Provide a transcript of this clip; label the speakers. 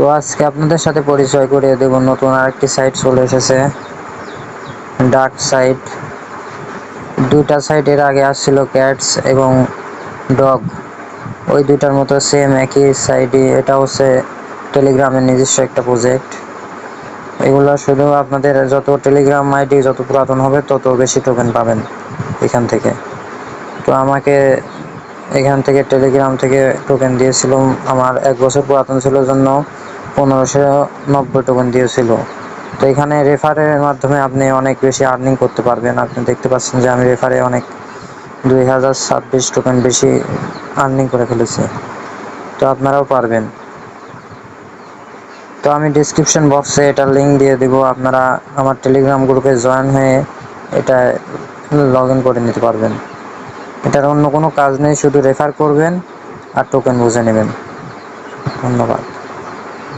Speaker 1: তো আজকে আপনাদের সাথে পরিচয় করিয়ে দেব নতুন আরেকটি সাইট চলে এসেছে, ডার্ক সাইট। দুইটা সাইট এর আগে আসছিল ক্যাটস এবং ডগ, ওই দুইটার মতো সেম একই সাইটই। এটা হচ্ছে টেলিগ্রামের নিজস্ব একটা প্রজেক্ট। এগুলো শুধু আপনাদের যত টেলিগ্রাম আইডি যত পুরাতন হবে তত বেশি টোকেন পাবেন এখান থেকে। তো আমাকে এখান থেকে টেলিগ্রাম থেকে টোকেন দিয়েছিল, আমার 1 বছর পুরাতন ছিল জন্য 1590 টোকেন দিয়েছিল। তো এখানে রেফারের মাধ্যমে আপনি অনেক বেশি আর্নিং করতে পারবেন। আপনি দেখতে পাচ্ছেন যে আমি রেফারে অনেক 2026 টোকেন বেশি আর্নিং করে ফেলেছি। তো আপনারাও পারবেন। তো আমি ডিসক্রিপশন বক্সে এটার লিঙ্ক দিয়ে দেব, আপনারা আমার টেলিগ্রাম গ্রুপে জয়েন হয়ে এটা লগ ইন করে নিতে পারবেন। এটার অন্য কোনো কাজ নেই, শুধু রেফার করবেন আর টোকেন বুঝে নেবেন। ধন্যবাদ।